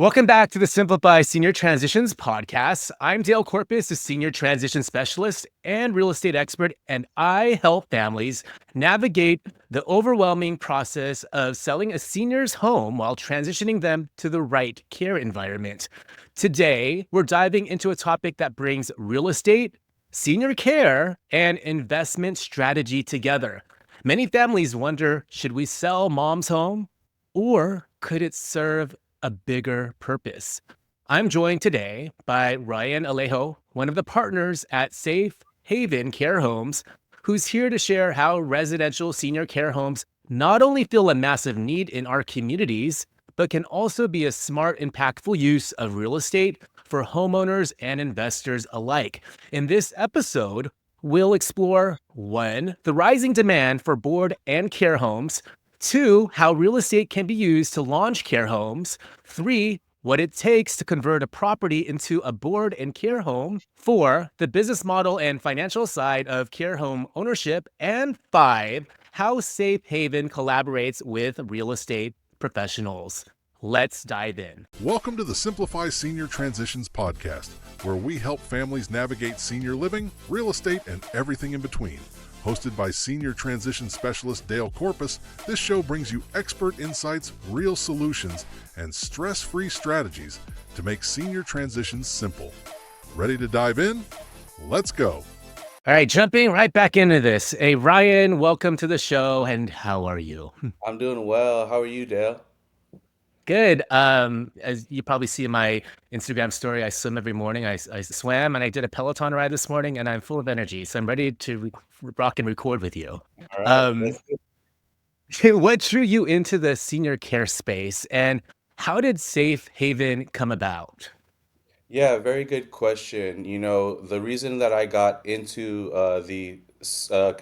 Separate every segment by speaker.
Speaker 1: Welcome back to the Simplify Senior Transitions podcast. I'm Dale Corpus, a senior transition specialist and real estate expert, and I help families navigate the overwhelming process of selling a senior's home while transitioning them to the right care environment. Today, we're diving into a topic that brings real estate, senior care, and investment strategy together. Many families wonder, should we sell mom's home or could it serve a bigger purpose? I'm joined today by Ryan Alejo, one of the partners at Safe Haven Care Homes, who's here to share how residential senior care homes not only fill a massive need in our communities, but can also be a smart, impactful use of real estate for homeowners and investors alike. In this episode, we'll explore one, the rising demand for board and care homes. Two, how real estate can be used to launch care homes. Three, what it takes to convert a property into a board and care home. Four, the business model and financial side of care home ownership. And five, how Safe Haven collaborates with real estate professionals. Let's dive in.
Speaker 2: Welcome to the Simplify Senior Transitions podcast, where we help families navigate senior living, real estate, and everything in between. Hosted by Senior Transition Specialist Dale Corpus, this show brings you expert insights, real solutions, and stress-free strategies to make senior transitions simple. Ready to dive in? Let's go.
Speaker 1: All right, jumping right back into this. Hey, Ryan, welcome to the show, and how are you?
Speaker 3: I'm doing well. How are you, Dale?
Speaker 1: Good. As you probably see in my Instagram story, I swim every morning. I swam and I did a Peloton ride this morning, and I'm full of energy. So I'm ready to rock and record with you.
Speaker 3: All right.
Speaker 1: Um, what drew you into the senior care space, and how did Safe Haven come about?
Speaker 3: Yeah, very good question. The reason that I got into the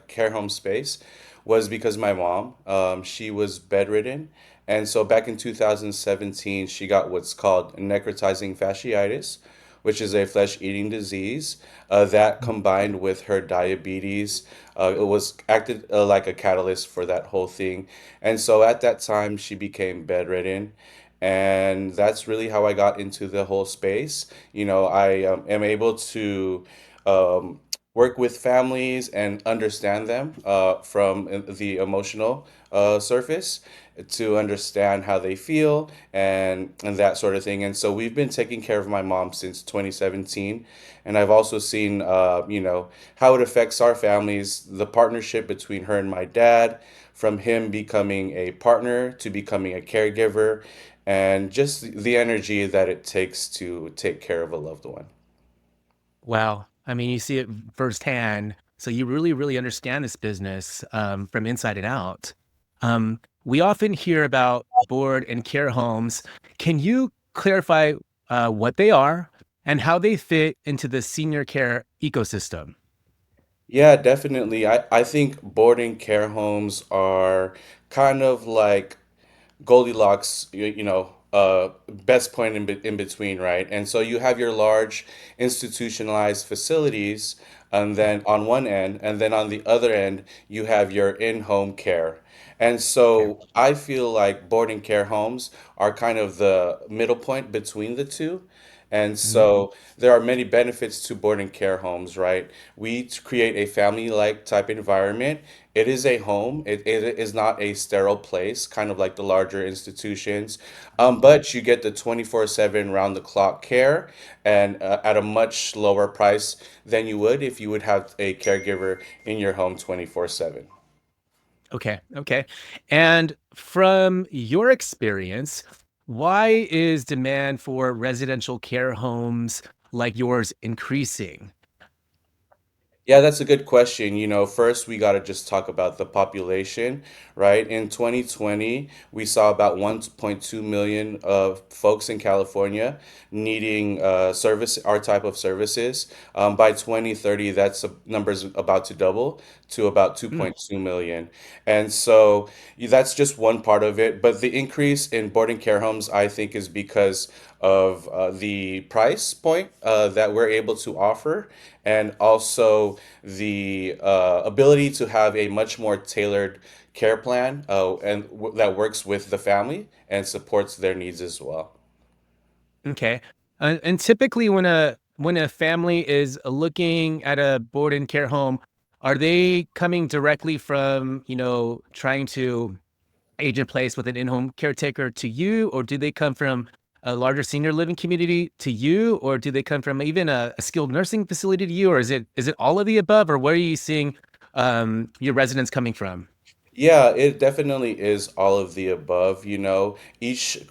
Speaker 3: care home space was because my mom, she was bedridden. And so back in 2017, she got what's called necrotizing fasciitis, which is a flesh-eating disease that combined with her diabetes, it was acted like a catalyst for that whole thing. And so at that time, she became bedridden. And that's really how I got into the whole space. I am able to um, work with families and understand them from the emotional surface to understand how they feel and that sort of thing. And so we've been taking care of my mom since 2017. And I've also seen, how it affects our families, the partnership between her and my dad, from him becoming a partner to becoming a caregiver, and just the energy that it takes to take care of a loved one.
Speaker 1: Wow. I mean, you see it firsthand. So you really, really understand this business from inside and out. We often hear about board and care homes. Can you clarify what they are and how they fit into the senior care ecosystem?
Speaker 3: Yeah, definitely. I think boarding care homes are kind of like Goldilocks, best point in between, right? And so you have your large institutionalized facilities, and then on one end, and then on the other end, you have your in-home care. And
Speaker 1: Yeah.
Speaker 3: so I feel like boarding care homes are kind of the middle point between the two. And
Speaker 1: Mhm.
Speaker 3: so there are many benefits to boarding care homes, right? Create a family-like type environment. It is a home. It is not a sterile place, kind of like the larger institutions. But you get the 24/7 round-the-clock care and at a much lower price than you would if you would have a caregiver in your home 24/7.
Speaker 1: Okay. Okay. And from your experience, why is demand for residential care homes like yours increasing?
Speaker 3: Yeah, that's a good question. First we got to just talk about the population, right? In 2020, we saw about 1.2 million of folks in California needing our type of services. By 2030, that's a number's about to double to about
Speaker 1: Mm,
Speaker 3: 2.2 million. And so that's just one part of it. But the increase in boarding care homes, I think, is because of the price point that we're able to offer, and also the ability to have a much more tailored care plan that works with the family and supports their needs as well.
Speaker 1: Okay. And typically when a family is looking at a board and care home, are they coming directly from, trying to age in place with an in-home caretaker to you, or do they come from a larger senior living community to you, or do they come from even a skilled nursing facility to you, or is it all of the above, or where are you seeing your residents coming from?
Speaker 3: Yeah, it definitely is all of the above, you know. Each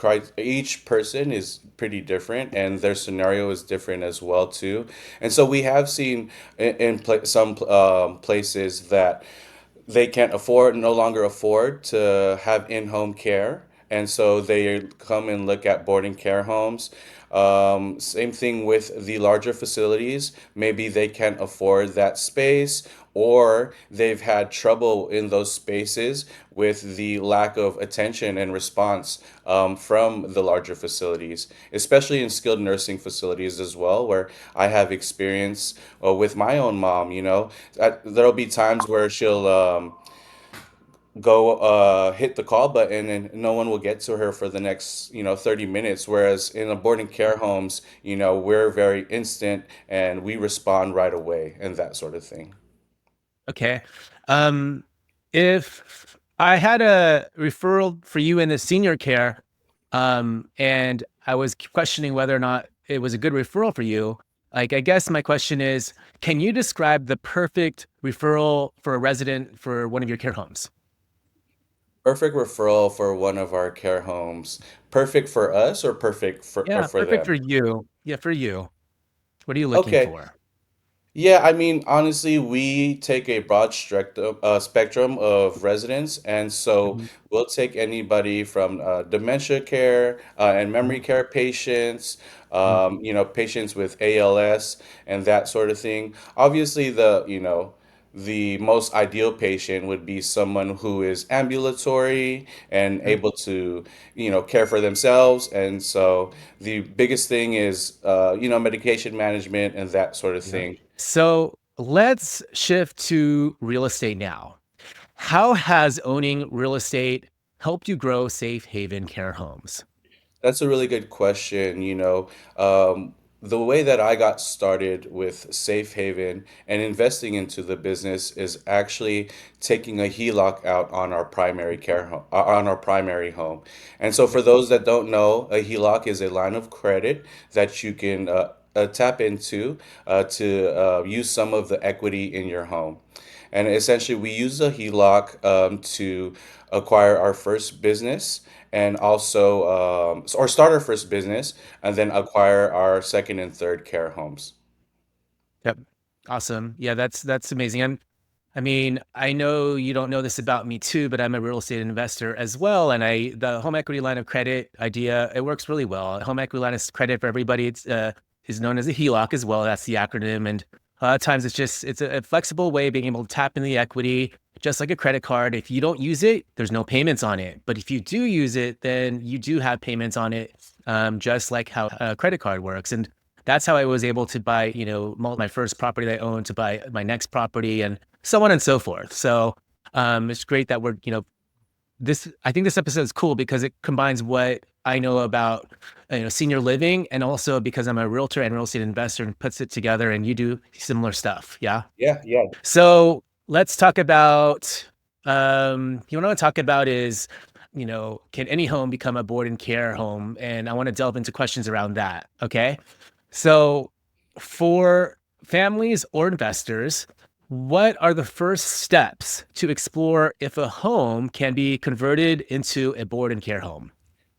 Speaker 3: person is pretty different and their scenario is different as well too. And so we have seen some places that they can't afford, no longer afford to have in-home care, and so they come and look at boarding care homes. Same thing with the larger facilities. Maybe they can't afford that space, or they've had trouble in those spaces with the lack of attention and response from the larger facilities, especially in skilled nursing facilities as well, where I have experience with my own mom. There'll be times where she'll go hit the call button and no one will get to her for the next 30 minutes, whereas in boarding care homes, we're very instant and we respond right away and that sort of thing.
Speaker 1: Okay. Um, if I had a referral for you in the senior care, and I was questioning whether or not it was a good referral for you, like, I guess my question is, can you describe the perfect referral for a resident for one of your care homes?
Speaker 3: Perfect referral for one of our care homes. Perfect for us or perfect
Speaker 1: Yeah,
Speaker 3: for
Speaker 1: perfect for
Speaker 3: them?
Speaker 1: you. Yeah, for you. What are you looking
Speaker 3: Okay.
Speaker 1: for?
Speaker 3: Yeah, I mean, honestly, we take a broad spectrum of residents, and so
Speaker 1: Mhm,
Speaker 3: we'll take anybody from dementia care and memory
Speaker 1: mhm,
Speaker 3: care patients,
Speaker 1: mhm.
Speaker 3: patients with ALS and that sort of thing. Obviously, the most ideal patient would be someone who is ambulatory and
Speaker 1: Mhm.
Speaker 3: able to, care for themselves. And so the biggest thing is, medication management and that sort of
Speaker 1: Yeah.
Speaker 3: thing.
Speaker 1: So let's shift to real estate now. How has owning real estate helped you grow safe haven care homes?
Speaker 3: That's a really good question. The way that I got started with Safe Haven and investing into the business is actually taking a HELOC out on our on our primary home. And so
Speaker 1: Yep.
Speaker 3: for those that don't know, a HELOC is a line of credit that you can tap into to use some of the equity in your home. And essentially, we use a HELOC to acquire our first business and also, or start our first business and then acquire our second and third care homes.
Speaker 1: Yep. Awesome. Yeah, that's amazing. I mean, I know you don't know this about me too, but I'm a real estate investor as well. And the home equity line of credit idea, it works really well. Home equity line of credit for everybody, is known as a HELOC as well. That's the acronym. And a lot of times it's a flexible way of being able to tap in the equity, just like a credit card. If you don't use it, there's no payments on it. But if you do use it, then you do have payments on it, just like how a credit card works. And that's how I was able to buy, my first property that I owned, to buy my next property, and so on and so forth. So it's great that we're, I think this episode is cool because it combines what I know about, senior living, and also because I'm a realtor and real estate investor, and puts it together, and you do similar stuff. Yeah.
Speaker 3: Yeah, yeah.
Speaker 1: So let's talk about, what I want to talk about is, can any home become a board and care home? And I want to delve into questions around that. Okay. So, for families or investors, what are the first steps to explore if a home can be converted into a board and care home?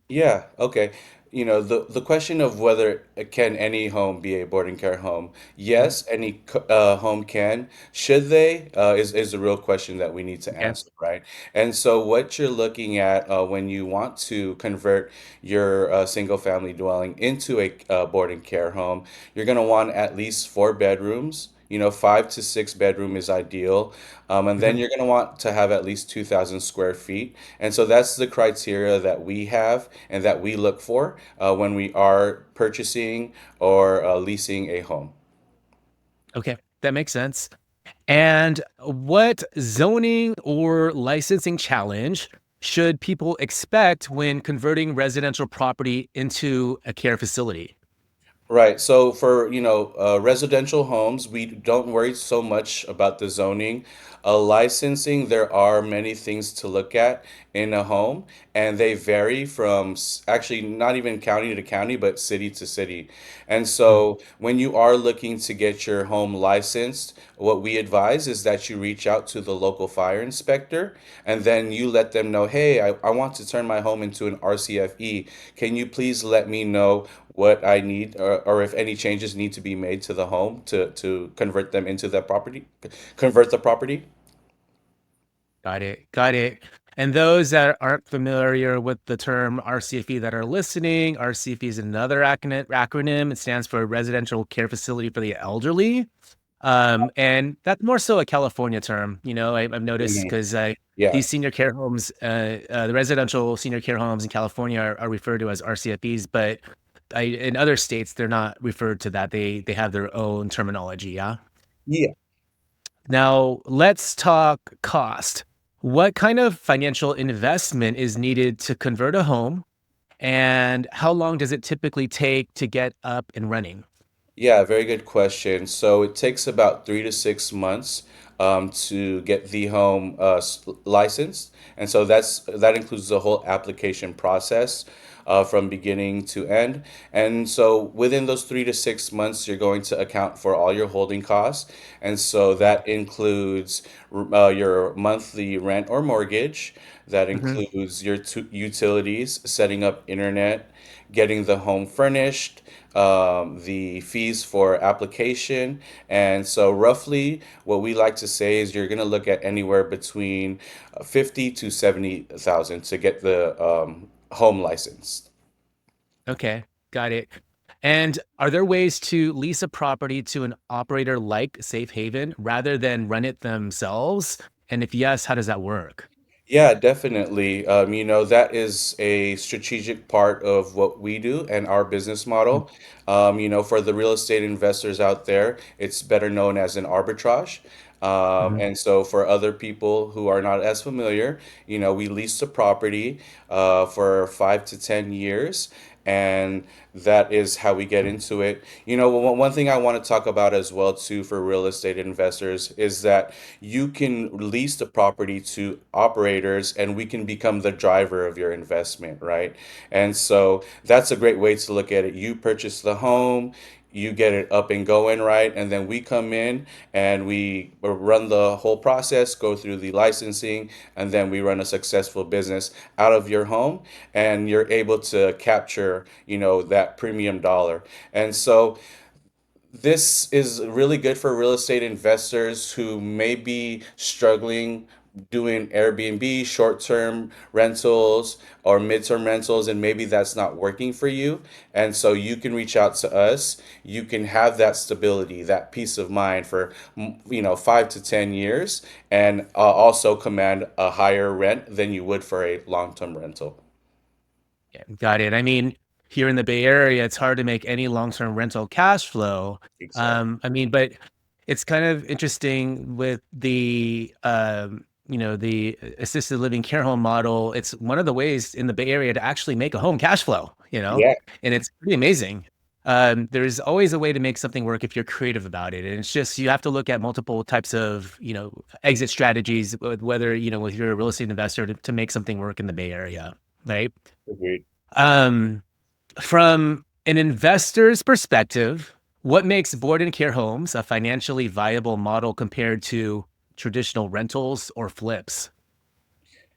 Speaker 3: Yeah, okay. The question of whether can any home be a boarding care home?
Speaker 1: Mhm.
Speaker 3: Yes, any home can. Should they? Is the real question that we need to
Speaker 1: Okay.
Speaker 3: answer, right? And so what you're looking at when you want to convert your single family dwelling into a boarding care home, you're going to want at least 4 bedrooms. 5 to 6 bedroom is ideal. And then
Speaker 1: Mhm.
Speaker 3: you're going to want to have at least 2,000 square feet. And so that's the criteria that we have and that we look for when we are purchasing or leasing a home.
Speaker 1: Okay, that makes sense. And what zoning or licensing challenge should people expect when converting residential property into a care facility?
Speaker 3: Right. So for, residential homes, we don't worry so much about the zoning. Licensing, there are many things to look at in a home, and they vary from actually not even county to county, but city to city. And
Speaker 1: Mm.
Speaker 3: so when you are looking to get your home licensed, what we advise is that you reach out to the local fire inspector and then you let them know, hey, I want to turn my home into an RCFE. Can you please let me know what I need, or if any changes need to be made to the home to convert them into that property, convert the property?
Speaker 1: Got it. Got it. And those that aren't familiar with the term RCFE that are listening, RCFE is another acronym. It stands for Residential Care Facility for the Elderly. And that's more so a California term. I've noticed
Speaker 3: Mhm.
Speaker 1: because
Speaker 3: Yeah.
Speaker 1: these senior care homes, the residential senior care homes in California are referred to as RCFEs, but in other states, they're not referred to that. They have their own terminology. Yeah.
Speaker 3: Yeah.
Speaker 1: Now, let's talk cost. What kind of financial investment is needed to convert a home, and how long does it typically take to get up and running?
Speaker 3: Yeah, very good question. So it takes about 3 to 6 months to get the home licensed, and so that includes the whole application process from beginning to end. And so within those 3 to 6 months, you're going to account for all your holding costs, and so that includes your monthly rent or mortgage. That
Speaker 1: Mhm.
Speaker 3: includes your utilities, setting up internet, getting the home furnished, the fees for application. And so, roughly, what we like to say is you're going to look at anywhere between 50 to 70,000 to get the home license.
Speaker 1: Okay, got it. And are there ways to lease a property to an operator like Safe Haven rather than run it themselves? And if yes, how does that work?
Speaker 3: Yeah, definitely. That is a strategic part of what we do and our business
Speaker 1: Mm.
Speaker 3: model. For the real estate investors out there, it's better known as an arbitrage.
Speaker 1: Mhm.
Speaker 3: And so for other people who are not as familiar, we lease the property for 5 to 10 years, and that is how we get into it. One thing I want to talk about as well too for real estate investors is that you can lease the property to operators and we can become the driver of your investment, right? And so that's a great way to look at it. You purchase the home, you get it up and going, right? And then we come in and we run the whole process, go through the licensing, and then we run a successful business out of your home, and you're able to capture, that premium dollar. And so this is really good for real estate investors who may be struggling doing Airbnb, short-term rentals, or mid-term rentals, and maybe that's not working for you. And so you can reach out to us. You can have that stability, that peace of mind for 5 to 10 years, and also command a higher rent than you would for a long-term rental.
Speaker 1: Yeah, got it. I mean, here in the Bay Area, it's hard to make any long-term rental cash flow.
Speaker 3: Exactly.
Speaker 1: But it's kind of interesting with the assisted living care home model. It's one of the ways in the Bay Area to actually make a home cash flow,
Speaker 3: Yeah,
Speaker 1: and it's pretty amazing. There's always a way to make something work if you're creative about it. And it's just, you have to look at multiple types of exit strategies, whether, if you're a real estate investor to make something work in the Bay Area, right?
Speaker 3: agreed.
Speaker 1: Um, from an investor's perspective, what makes board and care homes a financially viable model compared to traditional rentals or flips?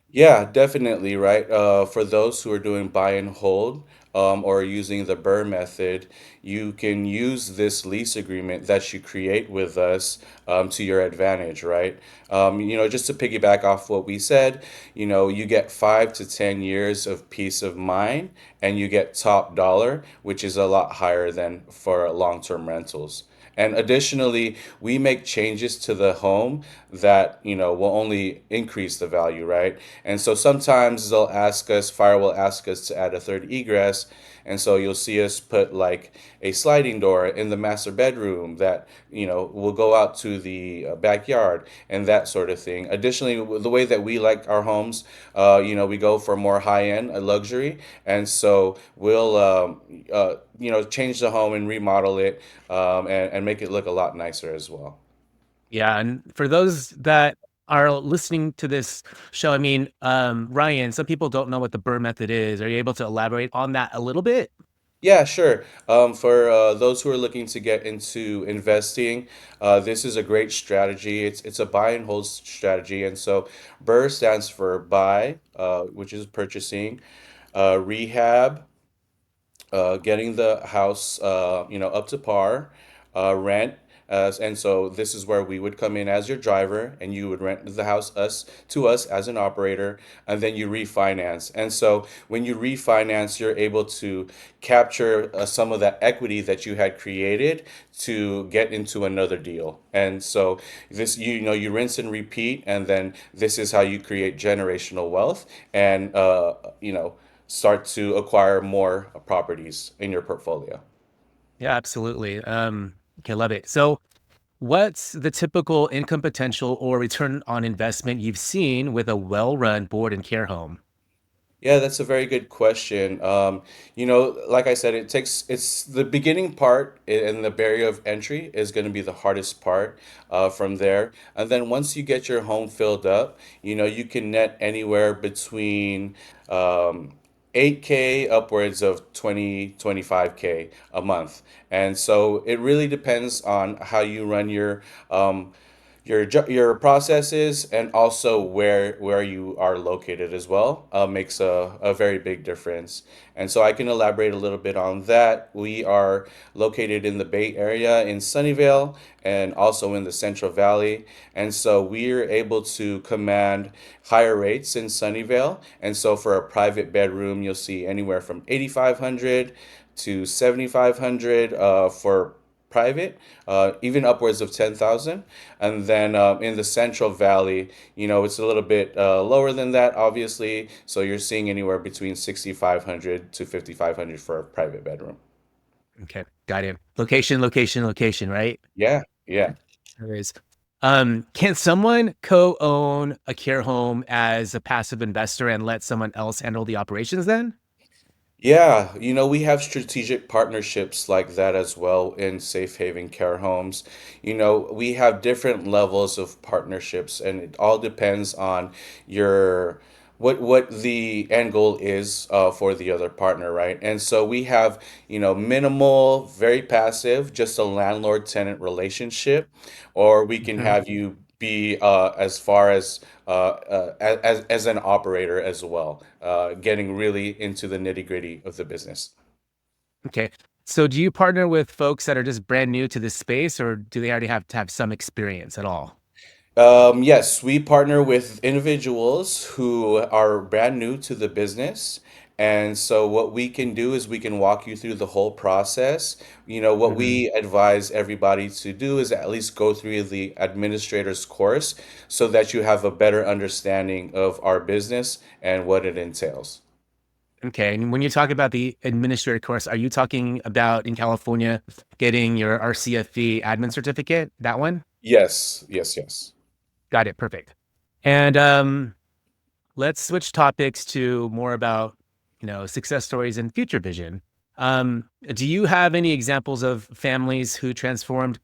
Speaker 3: Yeah, definitely, right? For those who are doing buy and hold, or using the Burr method, you can use this lease agreement that you create with us to your advantage, right? Just to piggyback off what we said, you get 5 to 10 years of peace of mind, and you get top dollar, which is a lot higher than for long-term rentals. And additionally, we make changes to the home that, will only increase the value, right? And so sometimes fire will ask us to add a third egress. And so you'll see us put like a sliding door in the master bedroom that, will go out to the backyard and that sort of thing. Additionally, the way that we like our homes, we go for more high end, luxury. And so we'll, change the home and remodel it, and make it look a lot nicer as well.
Speaker 1: Yeah, and for those that are listening to this show, I mean, Ryan, some people don't know what the Burr method is. Are you able to elaborate on that a little bit?
Speaker 3: Yeah, sure. For those who are looking to get into investing, this is a great strategy. It's a buy and hold strategy, and so BRRRR stands for buy, which is purchasing, rehab, getting the house, up to par, rent. And so this is where we would come in as your driver, and you would rent the house us as an operator, and then you refinance. And so when you refinance, you're able to capture some of that equity that you had created to get into another deal. And so this, you rinse and repeat, and then this is how you create generational wealth, and start to acquire more properties in your portfolio.
Speaker 1: Yeah, absolutely. Okay, love it. So, what's the typical income potential or return on investment you've seen with a well-run board and care home?
Speaker 3: Yeah, that's a very good question. Like I said, it's the beginning part and the barrier of entry is going to be the hardest part from there. And then once you get your home filled up, you can net anywhere between 8K upwards of 25K a month. And so it really depends on how you run um, your processes, and also where you are located as well, makes a very big difference. And so I can elaborate a little bit on that. We are located in the Bay Area in Sunnyvale, and also in the Central Valley. And so we're able to command higher rates in Sunnyvale. And so for a private bedroom, you'll see anywhere from 8,500 to 7,500 for private, even upwards of 10,000. And then in the Central Valley, it's a little bit lower than that, obviously. So you're seeing anywhere between 6,500 to 5,500 for a private bedroom.
Speaker 1: Okay, got it. Location, location, location, right?
Speaker 3: Yeah, yeah.
Speaker 1: There is. Can someone co-own a care home as a passive investor and let someone else handle the operations then?
Speaker 3: Yeah, we have strategic partnerships like that as well in safe haven care homes. We have different levels of partnerships, and it all depends on your what the end goal is for the other partner, right? And so we have, minimal, very passive, just a landlord-tenant relationship, or we can
Speaker 1: Mhm.
Speaker 3: have you be as far as as an operator as well, getting really into the nitty-gritty of the business.
Speaker 1: Okay. So do you partner with folks that are just brand new to this space, or do they already have to have some experience at all?
Speaker 3: Yes, we partner with individuals who are brand new to the business. And so what we can do is we can walk you through the whole process. What
Speaker 1: Mhm.
Speaker 3: we advise everybody to do is at least go through the administrator's course so that you have a better understanding of our business and what it entails.
Speaker 1: Okay. And when you talk about the administrative course, are you talking about in California getting your RCFE admin certificate? That one?
Speaker 3: Yes, yes, yes.
Speaker 1: Got it. Perfect. And let's switch topics to more about, success stories and future vision. Do you have any examples of families who transformed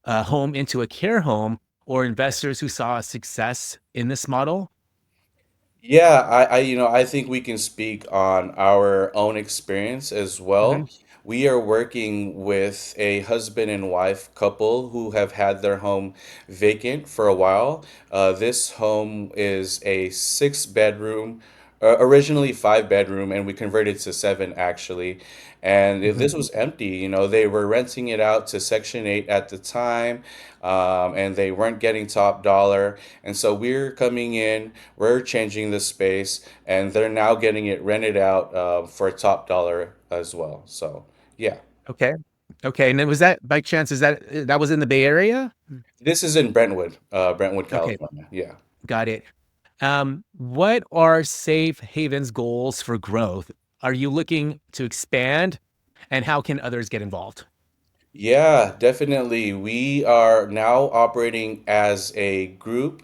Speaker 1: a home into a care home or investors who saw success in this model?
Speaker 3: Yeah, I think we can speak on our own experience as
Speaker 1: Hmm.
Speaker 3: well. We are working with a husband and wife couple who have had their home vacant for a while. This home is a six-bedroom, originally five-bedroom, and we converted to seven actually. And
Speaker 1: Hmm.
Speaker 3: this was empty. They were renting it out to Section 8 at the time, and they weren't getting top dollar. And so we're coming in, we're changing the space, and they're now getting it rented out for top dollar as well. So, yeah.
Speaker 1: Okay. Okay. And then was that by chance, that was in the Bay Area?
Speaker 3: This is in Brentwood,
Speaker 1: Okay.
Speaker 3: California. Yeah.
Speaker 1: Got it. What are Safe Haven's goals for growth? are you looking to expand, and how can others get involved?
Speaker 3: Yeah, definitely. We are now operating as a group,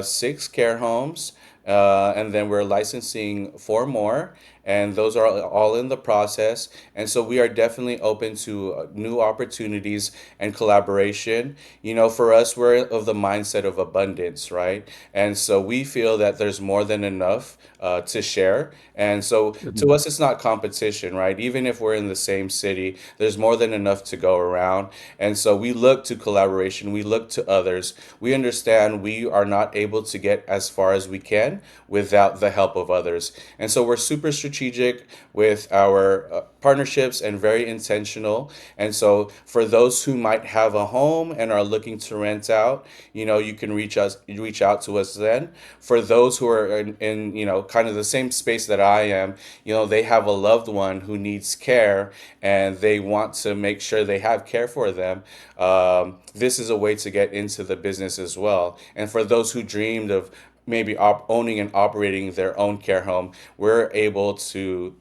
Speaker 3: six care homes, and then we're licensing four more, and those are all in the process. And so we are definitely open to new opportunities and collaboration. You know, for us, we're of the mindset of abundance, right? And so we feel that there's more than enough to share. And so to
Speaker 1: Mhm.
Speaker 3: us, it's not competition, right? Even if we're in the same city, there's more than enough to go around. And so we look to collaboration, we look to others. We understand we are not able to get as far as we can without the help of others. And so we're super strategic with our partnerships and very intentional. And so for those who might have a home and are looking to rent out, you know, you can reach out to us then. For those who are in you know, kind of the same space that I am, you know, they have a loved one who needs care and they want to make sure they have care for them. This is a way to get into the business as well. And for those who dreamed of maybe owning and operating their own care home, we're able to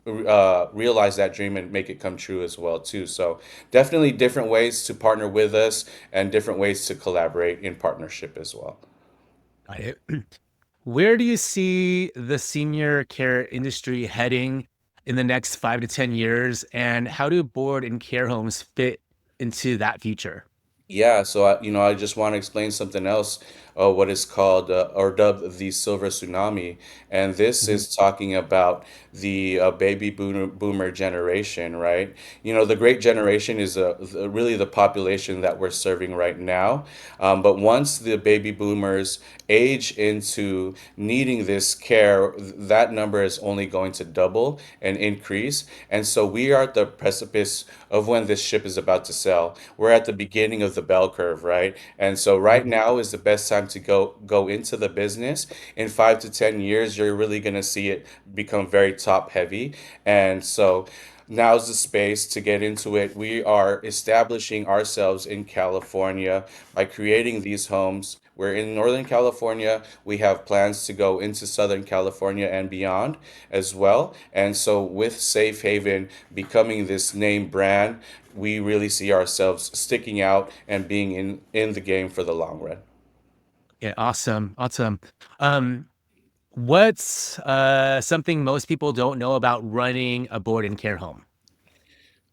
Speaker 3: realize that dream and make it come true as well too. So definitely different ways to partner with us and different ways to collaborate in partnership as well.
Speaker 1: Got it. Where do you see the senior care industry heading in the next 5 to 10 years? And how do board and care homes fit into that future?
Speaker 3: Yeah, so you know, I just want to explain something else, what is called or dubbed the silver tsunami, and this
Speaker 1: Mhm.
Speaker 3: is talking about the baby boomer generation, right? You know, the great generation is really the population that we're serving right now, but once the baby boomers age into needing this care, that number is only going to double and increase, and so we are at the precipice of when this ship is about to sail. We're at the beginning of the bell curve, right? And so right
Speaker 1: Mhm.
Speaker 3: now is the best time to go into the business. In 5 to 10 years, you're really gonna see it become very top heavy. And so now's the space to get into it. We are establishing ourselves in California by creating these homes. We're in Northern California. We have plans to go into Southern California and beyond as well. And so, with Safe Haven becoming this name brand, we really see ourselves sticking out and being in the game for the long run.
Speaker 1: Yeah, awesome. Awesome. Um, what's something most people don't know about running a board and care home?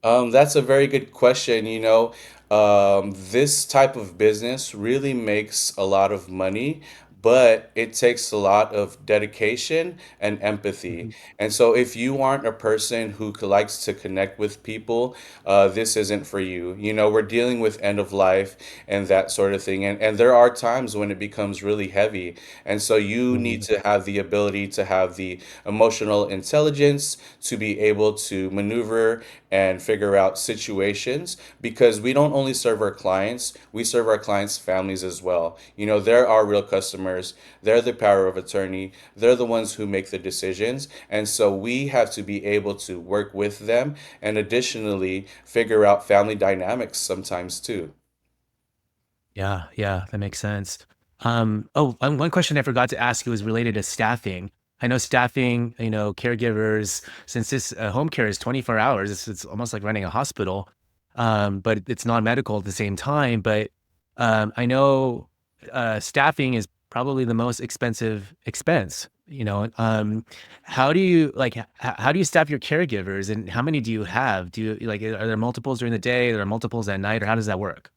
Speaker 3: That's a very good question. You know, this type of business really makes a lot of money, but it takes a lot of dedication and empathy.
Speaker 1: Mhm.
Speaker 3: And so, if you aren't a person who likes to connect with people, this isn't for you. You know, we're dealing with end of life and that sort of thing. And there are times when it becomes really heavy. And so, you need
Speaker 1: Mhm.
Speaker 3: to have the ability to have the emotional intelligence to be able to maneuver and figure out situations because we don't only serve our clients, we serve our clients' families as well. You know, they're our real customers, they're the power of attorney, they're the ones who make the decisions. And so we have to be able to work with them and additionally figure out family dynamics sometimes too.
Speaker 1: Yeah, yeah, that makes sense. One question I forgot to ask you was related to staffing. I know staffing, caregivers, since this home care is 24 hours, it's almost like running a hospital, but it's non-medical at the same time. But I know staffing is probably the most expensive expense. How do you how do you staff your caregivers, and how many do you have? Do you like are there multiples during the day? Are there multiples at night, or how does that work?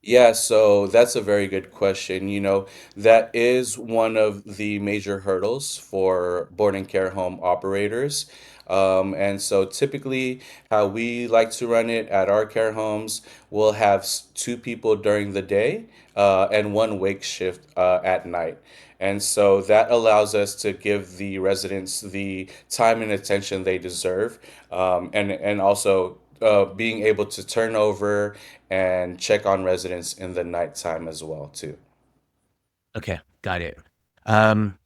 Speaker 3: Yeah, so that's a very good question. You know, that is one of the major hurdles for board and care home operators. And so typically, how we like to run it at our care homes, we'll have two people during the day and one wake shift at night. And so that allows us to give the residents the time and attention they deserve, and also being able to turn over and check on residents in the nighttime as well too.
Speaker 1: Okay, got it.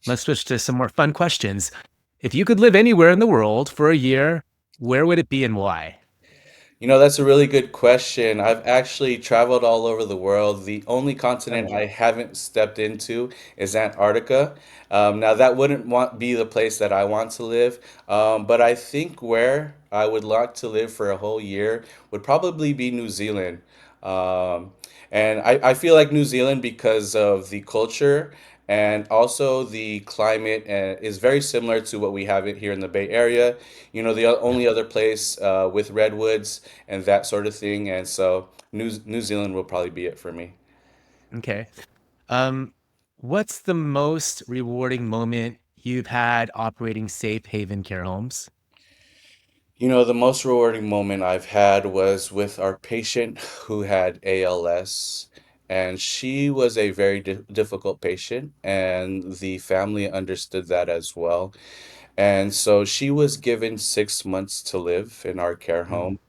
Speaker 1: Let's switch to some more fun questions. If you could live anywhere in the world for a year, where would it be and why?
Speaker 3: That's a really good question. I've actually traveled all over the world. The only continent
Speaker 1: Oh,
Speaker 3: I haven't stepped into is Antarctica. Now, that wouldn't be the place that I want to live, but I think where I would like to live for a whole year would probably be New Zealand. Um, and I feel like New Zealand because of the culture and also the climate is very similar to what we have it here in the Bay Area. The
Speaker 1: yeah.
Speaker 3: only other place with redwoods and that sort of thing. And so New Zealand will probably be it for me.
Speaker 1: Okay. Um, what's the most rewarding moment you've had operating safe haven care homes?
Speaker 3: The most rewarding moment I've had was with our patient who had ALS, and she was a very difficult patient, and the family understood that as well. And so she was given 6 months to live in our care
Speaker 1: Mm,
Speaker 3: home,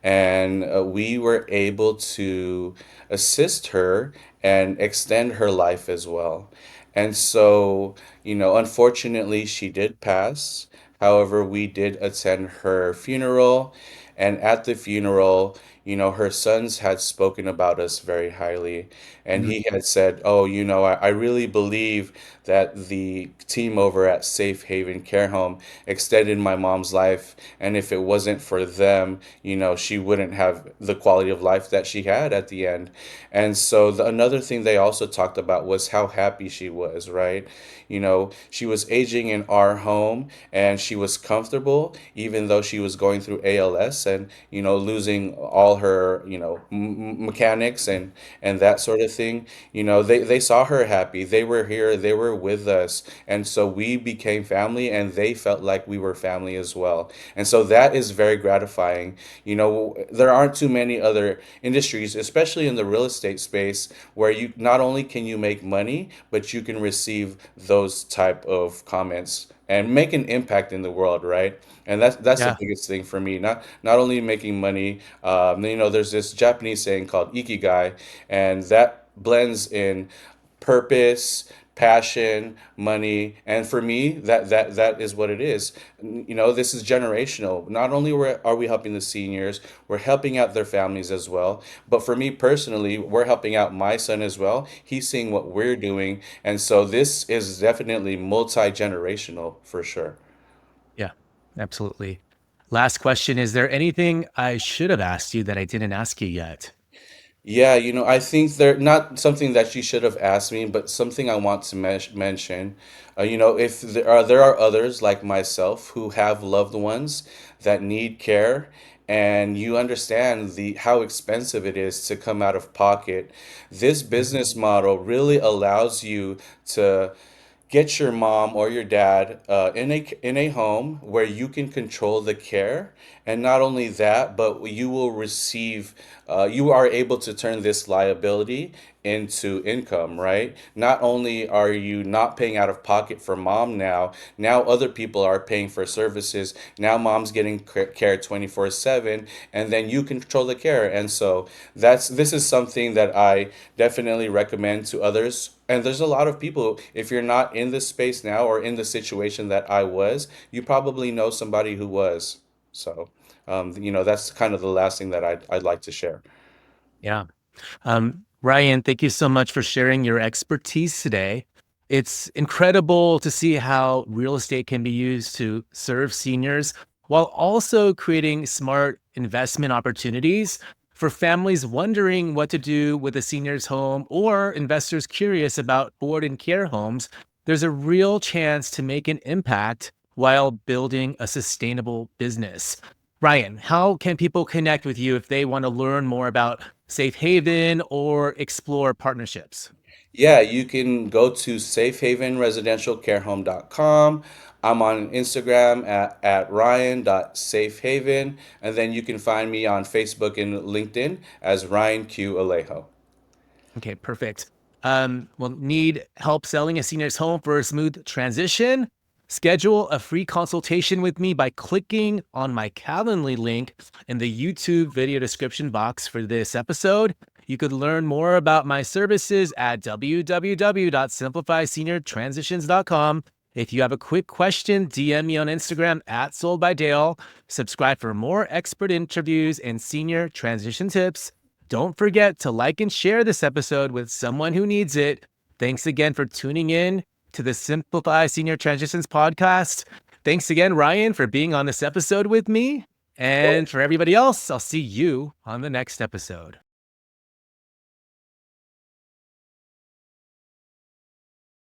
Speaker 3: and we were able to assist her and extend her life as well. And so, unfortunately, she did pass. However, we did attend her funeral, and at the funeral, her sons had spoken about us very highly. And
Speaker 1: mm,
Speaker 3: he had said, "Oh, I really believe that the team over at Safe Haven Care Home extended my mom's life. And if it wasn't for them, she wouldn't have the quality of life that she had at the end." And so another thing they also talked about was how happy she was, right? She was aging in our home and she was comfortable, even though she was going through ALS and, losing all her, mechanics and that sort of thing. They saw her happy. They were here, they were with us. And so we became family and they felt like we were family as well. And so that is very gratifying. There aren't too many other industries, especially in the real estate space, where you not only can you make money, but you can receive those type of comments and make an impact in the world, right? And that's the
Speaker 1: yeah.
Speaker 3: biggest thing for me. Not only making money. There's this Japanese saying called ikigai, and that blends in purpose, passion, money, and for me, that is what it is. This is generational. Not only are we helping the seniors, we're helping out their families as well. But for me personally, we're helping out my son as well. He's seeing what we're doing, and so this is definitely multi-generational for sure.
Speaker 1: Yeah, absolutely. Last question. Is there anything I should have asked you that I didn't ask you yet?
Speaker 3: Yeah, I think they're not something that you should have asked me, but something I want to mention. If there are others like myself who have loved ones that need care, and you understand the how expensive it is to come out of pocket, this
Speaker 1: Mm,
Speaker 3: business model really allows you to get your mom or your dad in a home where you can control the care, and not only that, but you will receive you are able to turn this liability into income, right? Not only are you not paying out of pocket for mom now other people are paying for services. Now mom's getting care 24/7, and then you control the care. And so this is something that I definitely recommend to others. And there's a lot of people, if you're not in this space now or in the situation that I was, you probably know somebody who was. So, that's kind of the last thing that I'd like to share.
Speaker 1: yeah. Ryan, thank you so much for sharing your expertise today. It's incredible to see how real estate can be used to serve seniors while also creating smart investment opportunities for families wondering what to do with a senior's home or investors curious about board and care homes. There's a real chance to make an impact while building a sustainable business. Ryan, how can people connect with you if they want to learn more about Safe Haven or explore partnerships?
Speaker 3: Yeah, you can go to safehavenresidentialcarehome.com. I'm on Instagram at ryan.safehaven, and then you can find me on Facebook and LinkedIn as Ryan Q. Alejo.
Speaker 1: Okay, perfect. Well, need help selling a senior's home for a smooth transition? Schedule a free consultation with me by clicking on my Calendly link in the YouTube video description box for this episode. You could learn more about my services at www.simplifyseniortransitions.com. If you have a quick question, DM me on Instagram at Sold by Dale. Subscribe for more expert interviews and senior transition tips. Don't forget to like and share this episode with someone who needs it. Thanks again for tuning in to the Simplify Senior Transitions podcast. Thanks again, Ryan, for being on this episode with me. And for everybody else, I'll see you on the next episode.